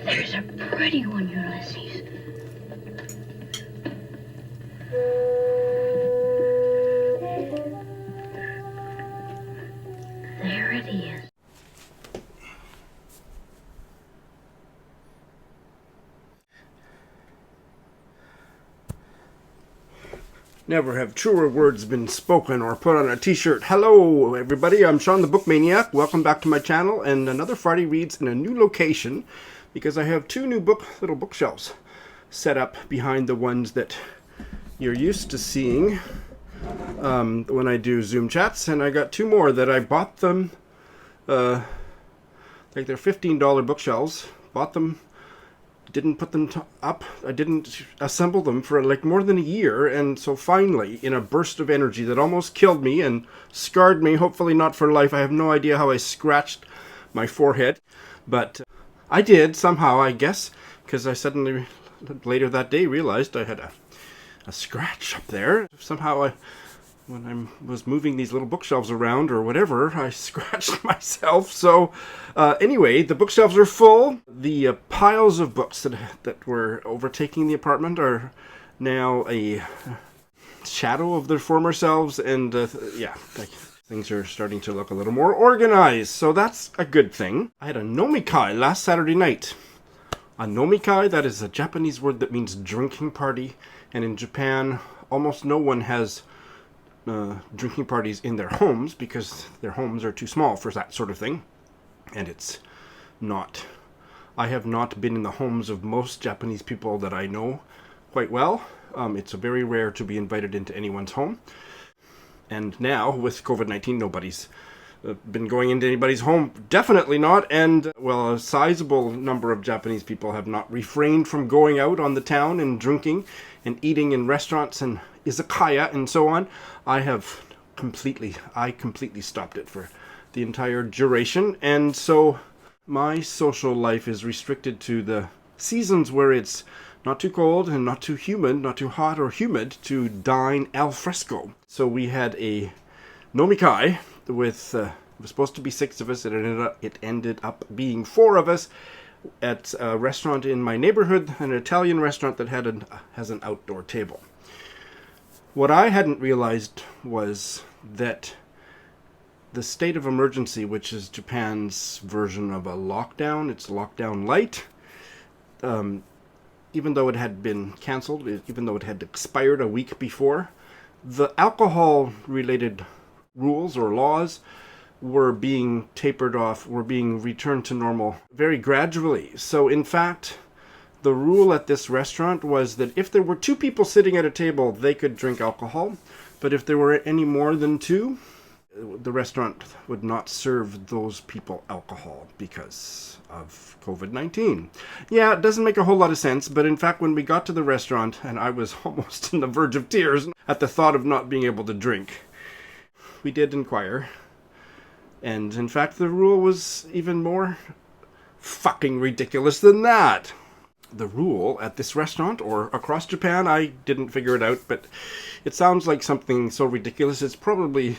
There's a pretty one, Ulysses. There it is. Never have truer words been spoken or put on a t-shirt. Hello, everybody. I'm Sean the Book Maniac. Welcome back to my channel and another Friday Reads in a new location because I have two new little bookshelves set up behind the ones that you're used to seeing when I do Zoom chats. And I got two more that I bought them, like they're $15 bookshelves. Bought them. Didn't put them up. I didn't assemble them for like more than a year. And so finally, in a burst of energy that almost killed me and scarred me, hopefully not for life. I have no idea how I scratched my forehead. But I did somehow, I guess, because I suddenly, later that day, realized I had a scratch up there. Somehow when I was moving these little bookshelves around or whatever, I scratched myself. So anyway, the bookshelves are full. The piles of books that were overtaking the apartment are now a shadow of their former selves. And yeah, things are starting to look a little more organized. So that's a good thing. I had a nomikai last Saturday night. A nomikai, that is a Japanese word that means drinking party. And in Japan, almost no one has drinking parties in their homes because their homes are too small for that sort of thing. And it's not. I have not been in the homes of most Japanese people that I know quite well. It's very rare to be invited into anyone's home. And now, with COVID-19, nobody's been going into anybody's home. Definitely not. And, well, a sizable number of Japanese people have not refrained from going out on the town and drinking and eating in restaurants and izakaya and so on. I completely stopped it for the entire duration. And so my social life is restricted to the seasons where it's not too cold and not too humid, not too hot or humid to dine al fresco. So we had a nomikai with, it was supposed to be 6 of us. It ended up being 4 of us at a restaurant in my neighborhood, an Italian restaurant that has an outdoor table. What I hadn't realized was that the state of emergency, which is Japan's version of a lockdown, it's lockdown light, even though it had been canceled, even though it had expired a week before, the alcohol-related rules or laws were being tapered off, were being returned to normal very gradually. So in fact, the rule at this restaurant was that if there were 2 people sitting at a table, they could drink alcohol. But if there were any more than 2, the restaurant would not serve those people alcohol because of COVID-19. Yeah, it doesn't make a whole lot of sense, but in fact, when we got to the restaurant, and I was almost on the verge of tears at the thought of not being able to drink, we did inquire. And in fact, the rule was even more fucking ridiculous than that. The rule at this restaurant or across Japan, I didn't figure it out, but it sounds like something so ridiculous it's probably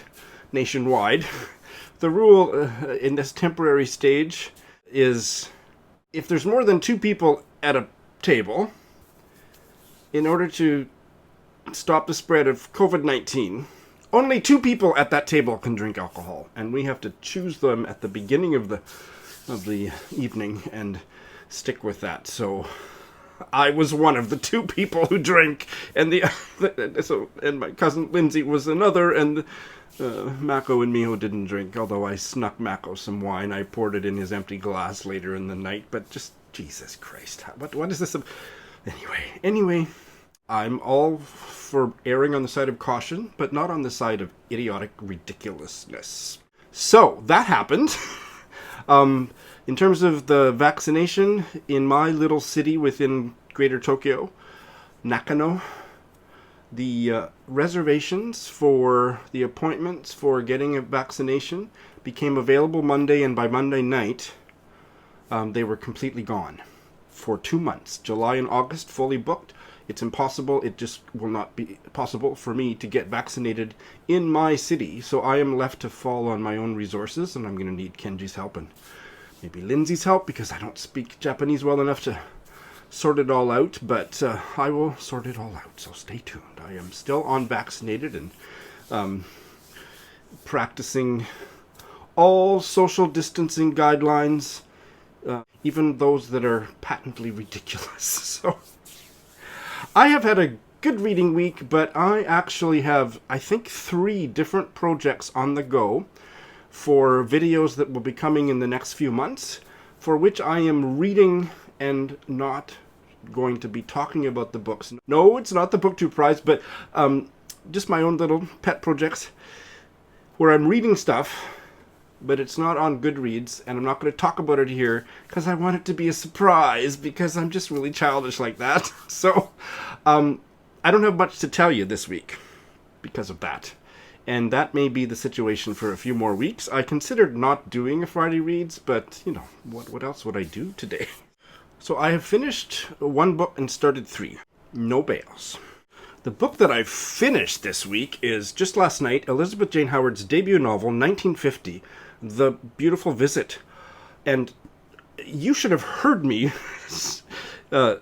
nationwide. The rule in this temporary stage is if there's more than 2 people at a table, in order to stop the spread of COVID-19, only 2 people at that table can drink alcohol, and we have to choose them at the beginning of the evening and stick with that. So I was one of the 2 people who drank, and and my cousin Lindsay was another, and Mako and Miho didn't drink, although I snuck Mako some wine. I poured it in his empty glass later in the night, but just Jesus Christ, what is this? Anyway, I'm all for erring on the side of caution, but not on the side of idiotic ridiculousness. So that happened. In terms of the vaccination, in my little city within Greater Tokyo, Nakano, the reservations for the appointments for getting a vaccination became available Monday, and by Monday night, they were completely gone for 2 months. July and August, fully booked. It's impossible. It just will not be possible for me to get vaccinated in my city, so I am left to fall on my own resources, and I'm going to need Kenji's help and maybe Lindsay's help, because I don't speak Japanese well enough to sort it all out, but I will sort it all out, so stay tuned. I am still unvaccinated and practicing all social distancing guidelines, even those that are patently ridiculous. So I have had a good reading week, but I actually have, I think, 3 different projects on the go for videos that will be coming in the next few months, for which I am reading and not going to be talking about the books. No, it's not the BookTube Prize, but just my own little pet projects where I'm reading stuff, but it's not on Goodreads, and I'm not going to talk about it here because I want it to be a surprise, because I'm just really childish like that. So I don't have much to tell you this week because of that. And that may be the situation for a few more weeks. I considered not doing a Friday Reads, but, you know, what else would I do today? So I have finished 1 book and started 3. No bails. The book that I finished this week is, just last night, Elizabeth Jane Howard's debut novel, 1950, The Beautiful Visit. And you should have heard me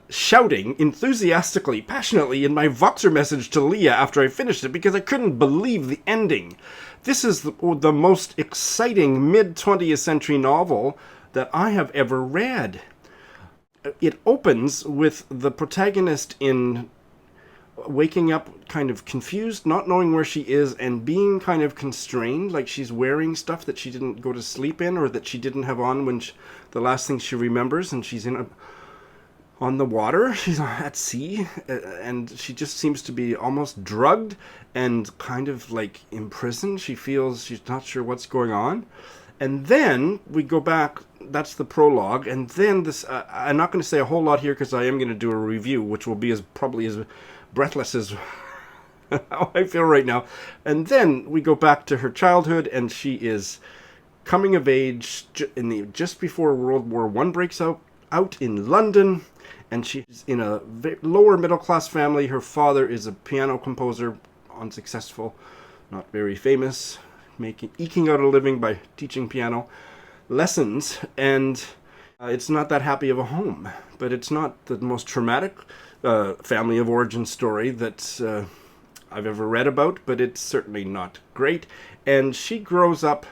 shouting enthusiastically, passionately in my Voxer message to Leah after I finished it, because I couldn't believe the ending. This is the most exciting mid-20th century novel that I have ever read. It opens with the protagonist in waking up kind of confused, not knowing where she is, and being kind of constrained, like she's wearing stuff that she didn't go to sleep in, or that she didn't have on when the last thing she remembers, and she's on the water, she's at sea, and she just seems to be almost drugged and kind of like imprisoned. She feels she's not sure what's going on. And then we go back, that's the prologue, and then this, I'm not going to say a whole lot here because I am going to do a review, which will be probably as breathless as how I feel right now. And then we go back to her childhood, and she is coming of age just before World War I breaks out in London. And she's in a lower middle-class family. Her father is a piano composer, unsuccessful, not very famous, eking out a living by teaching piano lessons. And it's not that happy of a home. But it's not the most traumatic family of origin story that I've ever read about, but it's certainly not great. And she grows up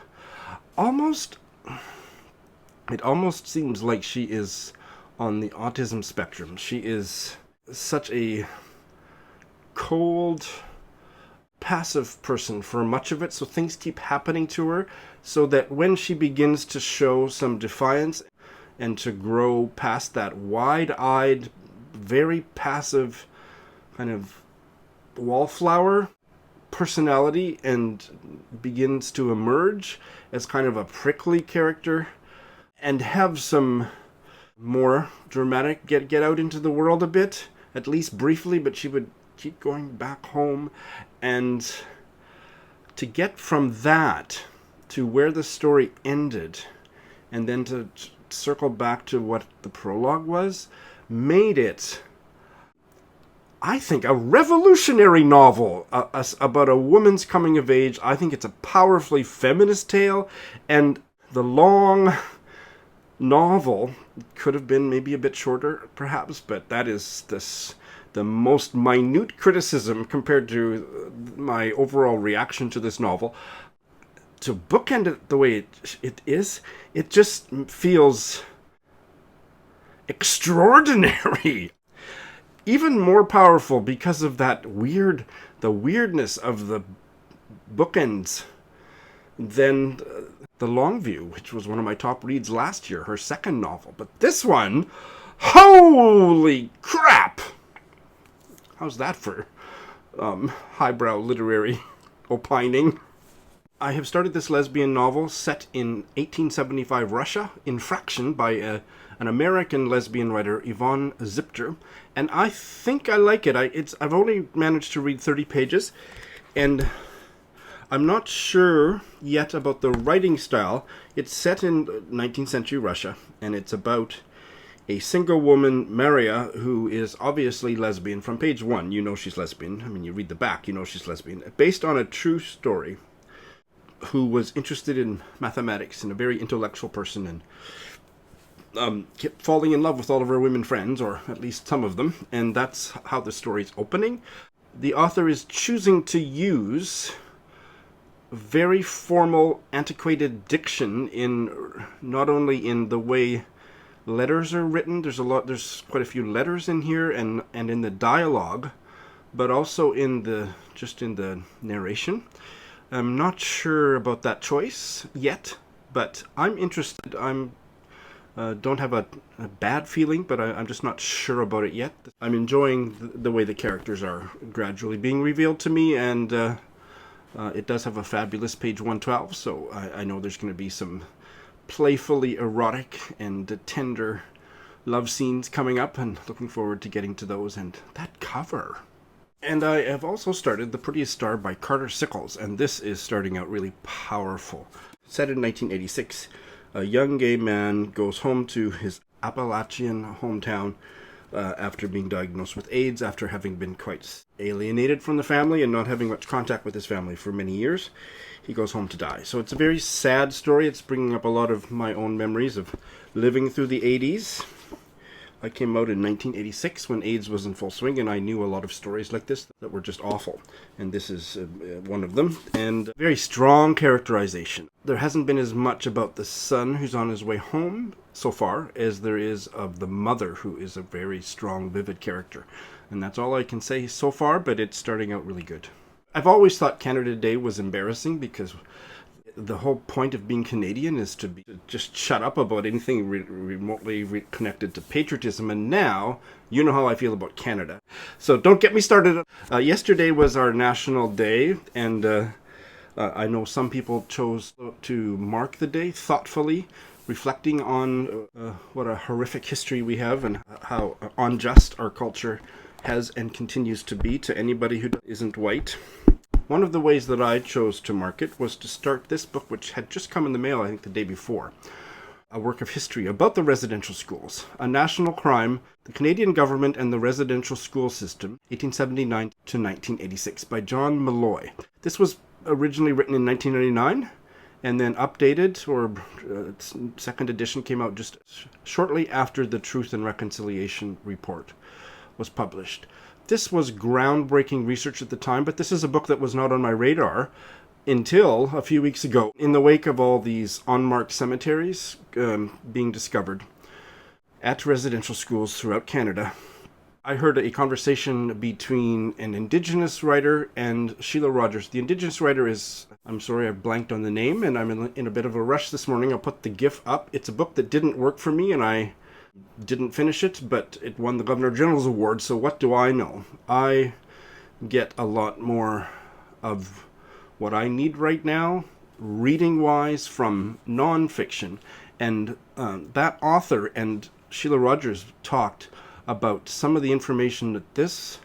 it almost seems like she is on the autism spectrum. She is such a cold, passive person for much of it, so things keep happening to her, so that when she begins to show some defiance and to grow past that wide-eyed, very passive kind of wallflower personality and begins to emerge as kind of a prickly character and have some more dramatic get out into the world a bit, at least briefly, but she would keep going back home. And to get from that to where the story ended, and then to circle back to what the prologue was, made it, I think, a revolutionary novel about a woman's coming of age. I think it's a powerfully feminist tale, and the long novel could have been maybe a bit shorter, perhaps, but that is the most minute criticism compared to my overall reaction to this novel. To bookend it the way it is, it just feels extraordinary. Even more powerful because of the weirdness of the bookends than The Long View, which was one of my top reads last year, her second novel. But this one, holy crap! How's that for highbrow literary opining? I have started this lesbian novel set in 1875 Russia, Infraction, by an American lesbian writer, Yvonne Zipter, and I think I like it. I've only managed to read 30 pages, and I'm not sure yet about the writing style. It's set in 19th century Russia, and it's about a single woman, Maria, who is obviously lesbian. From page 1, you know she's lesbian. I mean, you read the back, you know she's lesbian. Based on a true story, who was interested in mathematics and a very intellectual person, and kept falling in love with all of her women friends, or at least some of them, and that's how the story's opening. The author is choosing to use very formal, antiquated diction in not only in the way letters are written. There's quite a few letters in here, and in the dialogue, but also in the narration. I'm not sure about that choice yet, but I'm interested. Don't have a bad feeling, but I'm just not sure about it yet. I'm enjoying the way the characters are gradually being revealed to me, and it does have a fabulous page 112, so I know there's going to be some playfully erotic and tender love scenes coming up, and looking forward to getting to those. And that cover. And I have also started The Prettiest Star by Carter Sickels, and this is starting out really powerful. Set in 1986, a young gay man goes home to his Appalachian hometown after being diagnosed with AIDS, after having been quite alienated from the family and not having much contact with his family for many years. He goes home to die. So it's a very sad story. It's bringing up a lot of my own memories of living through the 80s. I came out in 1986 when AIDS was in full swing, and I knew a lot of stories like this that were just awful. And this is one of them. And very strong characterization. There hasn't been as much about the son who's on his way home so far as there is of the mother, who is a very strong, vivid character. And that's all I can say so far, but it's starting out really good. I've always thought Canada Day was embarrassing, because the whole point of being Canadian is to just shut up about anything remotely connected to patriotism. And now, you know how I feel about Canada. So don't get me started. Yesterday was our national day, and I know some people chose to mark the day thoughtfully, reflecting on what a horrific history we have and how unjust our culture has and continues to be to anybody who isn't white. One of the ways that I chose to mark it was to start this book, which had just come in the mail, I think, the day before. A work of history about the residential schools, a national crime, the Canadian government and the residential school system, 1879 to 1986, by John Milloy. This was originally written in 1999, and then updated, or second edition came out just shortly after the Truth and Reconciliation report was published. This was groundbreaking research at the time, but this is a book that was not on my radar until a few weeks ago, in the wake of all these unmarked cemeteries being discovered at residential schools throughout Canada. I heard a conversation between an Indigenous writer and Sheila Rogers. The Indigenous writer is, I'm sorry, I've blanked on the name, and I'm in a bit of a rush this morning. I'll put the GIF up. It's a book that didn't work for me, and I didn't finish it, but it won the Governor General's Award, so what do I know? I get a lot more of what I need right now, reading-wise, from non-fiction. And that author and Sheila Rogers talked about some of the information that this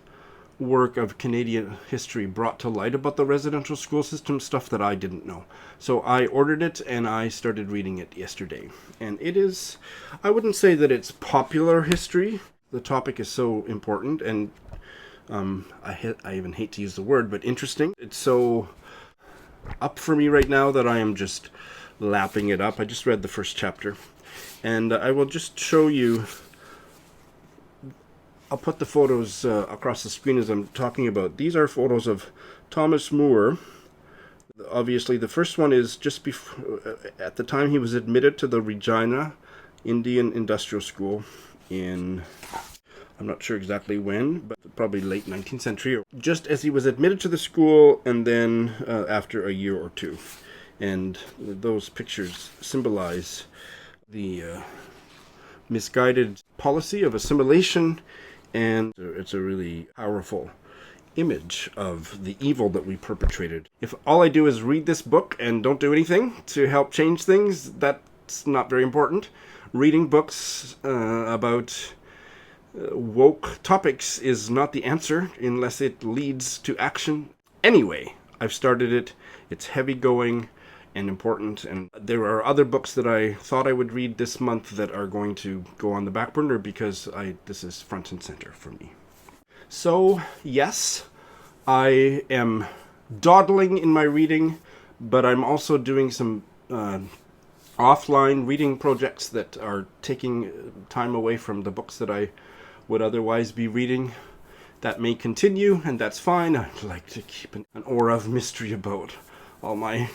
work of Canadian history brought to light about the residential school system, stuff that I didn't know. So I ordered it and I started reading it yesterday. And it is, I wouldn't say that it's popular history. The topic is so important, and I even hate to use the word, but interesting. It's so up for me right now that I am just lapping it up. I just read the first chapter, and I will just show you. I'll put the photos across the screen as I'm talking about. These are photos of Thomas Moore. Obviously, the first one is just before, at the time he was admitted to the Regina Indian Industrial School in, I'm not sure exactly when, but probably late 19th century. Just as he was admitted to the school, and then after a year or two. And those pictures symbolize the misguided policy of assimilation, and it's a really powerful image of the evil that we perpetrated. If all I do is read this book and don't do anything to help change things, that's not very important. Reading books about woke topics is not the answer unless it leads to action. Anyway, I've started it. It's heavy going and important, and there are other books that I thought I would read this month that are going to go on the back burner because this is front and center for me. So, yes, I am dawdling in my reading, but I'm also doing some offline reading projects that are taking time away from the books that I would otherwise be reading. That may continue, and that's fine. I'd like to keep an aura of mystery about all my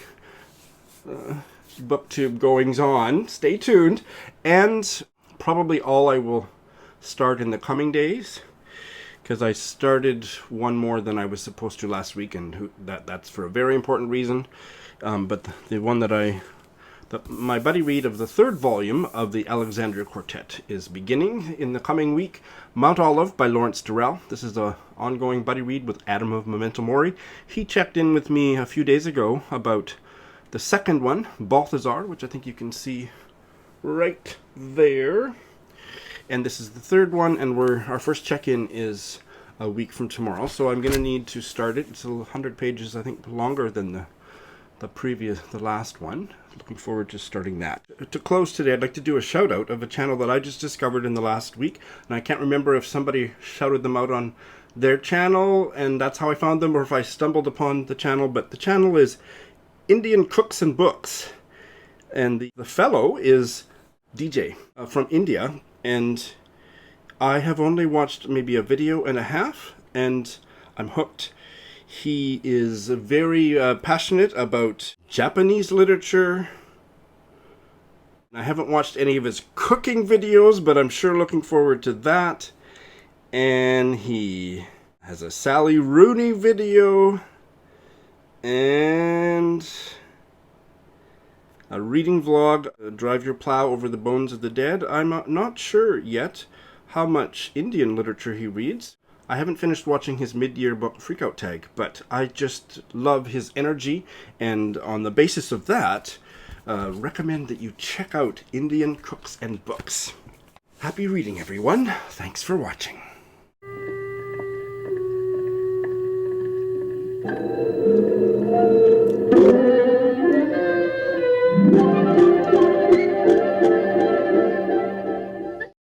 booktube goings on. Stay tuned. And probably all I will start in the coming days, because I started one more than I was supposed to last week, and that's for a very important reason. But the one that my buddy read of the third volume of the Alexandria Quartet is beginning in the coming week. Mountolive by Lawrence Durrell. This is an ongoing buddy read with Adam of Memento Mori. He checked in with me a few days ago about the second one, Balthazar, which I think you can see right there. And this is the third one, and our first check-in is a week from tomorrow. So I'm going to need to start it. It's 100 pages, I think, longer than the last one. Looking forward to starting that. To close today, I'd like to do a shout out of a channel that I just discovered in the last week, and I can't remember if somebody shouted them out on their channel and that's how I found them, or if I stumbled upon the channel. But the channel is Indian Cooks and Books, and the fellow is DJ from India, and I have only watched maybe a video and a half, and I'm hooked. He is very passionate about Japanese literature. I haven't watched any of his cooking videos, but I'm sure looking forward to that. And he has a Sally Rooney video and a reading vlog, Drive Your Plow Over the Bones of the Dead. I'm not sure yet how much Indian literature he reads. I haven't finished watching his mid-year book, Freakout Tag, but I just love his energy, and on the basis of that, recommend that you check out Indian Cooks and Books. Happy reading, everyone. Thanks for watching.